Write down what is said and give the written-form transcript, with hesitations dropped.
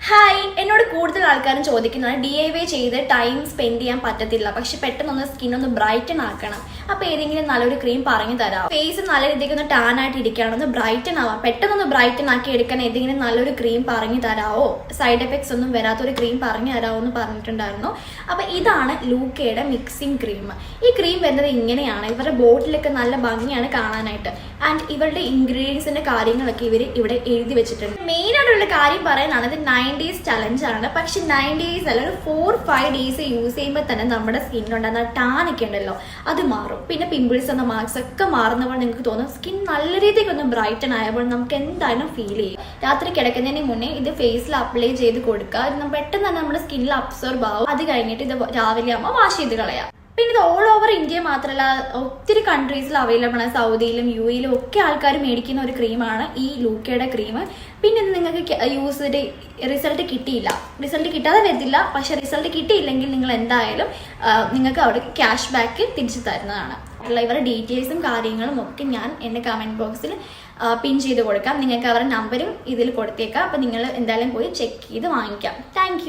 Hi, എന്നോട് കൂടുതൽ ആൾക്കാരും ചോദിക്കുന്നതാണ് DIY ചെയ്ത് ടൈം സ്പെൻഡ് ചെയ്യാൻ പറ്റത്തില്ല, പക്ഷെ പെട്ടെന്നൊന്ന് സ്കിൻ ഒന്ന് ബ്രൈറ്റൻ ആക്കണം. അപ്പോൾ ഏതെങ്കിലും നല്ലൊരു ക്രീം പറഞ്ഞു തരാം. ഫേസ് നല്ല രീതിക്ക് ഒന്ന് ടാൻ ആയിട്ട് ഇരിക്കുകയാണെന്ന് ബ്രൈറ്റൻ ആവാം. പെട്ടെന്നൊന്ന് ബ്രൈറ്റൻ ആക്കി എടുക്കാൻ ഏതെങ്കിലും നല്ലൊരു ക്രീം പറഞ്ഞു തരാമോ, സൈഡ് എഫക്ട്സ് ഒന്നും വരാത്തൊരു ക്രീം പറഞ്ഞു തരാമോ എന്ന് പറഞ്ഞിട്ടുണ്ടായിരുന്നു. അപ്പോൾ ഇതാണ് ലൂക്കയുടെ മിക്സിംഗ് ക്രീം. ഈ ക്രീം വരുന്നത് ഇങ്ങനെയാണ്. ഇവരുടെ ബോട്ടിലൊക്കെ നല്ല ഭംഗിയാണ് കാണാനായിട്ട്. ആൻഡ് ഇവരുടെ ഇൻഗ്രീഡിയൻസിന്റെ കാര്യങ്ങളൊക്കെ ഇവർ ഇവിടെ എഴുതി വെച്ചിട്ടുണ്ട്. മെയിൻ ആയിട്ടുള്ള കാര്യം പറയാനാണ് ഇത് 9 days ചലഞ്ച് ആണ്. പക്ഷെ 9 days അല്ല, ഒരു 4-5 days യൂസ് ചെയ്യുമ്പോൾ തന്നെ നമ്മുടെ സ്കിന്നുണ്ടാകുന്ന ടാൻ ഒക്കെ ഉണ്ടല്ലോ അത് മാറും. പിന്നെ പിമ്പിൾസ് എന്ന മാർക്സ് ഒക്കെ മാറുന്നപ്പോൾ നിങ്ങൾക്ക് തോന്നും സ്കിൻ നല്ല രീതിക്ക് ഒന്ന് ബ്രൈറ്റൻ ആയപ്പോൾ നമുക്ക് എന്തായാലും ഫീൽ ചെയ്യും. രാത്രി കിടക്കുന്നതിന് മുന്നേ ഇത് ഫേസിൽ അപ്ലൈ ചെയ്ത് കൊടുക്കുക. ഇത് പെട്ടെന്ന് തന്നെ നമ്മുടെ സ്കിന്നിൽ അബ്സോർബ് ആവും. അത് കഴിഞ്ഞിട്ട് ഇത് രാവിലെ ആകുമ്പോൾ വാഷ് ചെയ്ത് കളയാം. പിന്നെ ഇത് ഓൾ ഓവർ ഇന്ത്യ മാത്രമല്ല, ഒത്തിരി കൺട്രീസിൽ അവൈലബിൾ ആണ്. സൗദിയിലും UAE ഒക്കെ ആൾക്കാർ മേടിക്കുന്ന ഒരു ക്രീമാണ് ഈ ലൂക്കയുടെ ക്രീം. പിന്നെ ഇത് നിങ്ങൾക്ക് യൂസ് ചെയ്തിട്ട് റിസൾട്ട് കിട്ടിയില്ല, റിസൾട്ട് കിട്ടാതെ വരത്തില്ല. പക്ഷെ റിസൾട്ട് കിട്ടിയില്ലെങ്കിൽ നിങ്ങൾ എന്തായാലും നിങ്ങൾക്ക് അവിടെ ക്യാഷ് ബാക്ക് തിരിച്ചു തരുന്നതാണ്. ഇവരുടെ ഡീറ്റെയിൽസും കാര്യങ്ങളും ഒക്കെ ഞാൻ എൻ്റെ കമൻറ്റ് ബോക്സിൽ പിൻ ചെയ്ത് കൊടുക്കാം. നിങ്ങൾക്ക് അവരുടെ നമ്പരും ഇതിൽ കൊടുത്തേക്കാം. അപ്പോൾ നിങ്ങൾ എന്തായാലും പോയി ചെക്ക് ചെയ്ത് വാങ്ങിക്കാം. താങ്ക്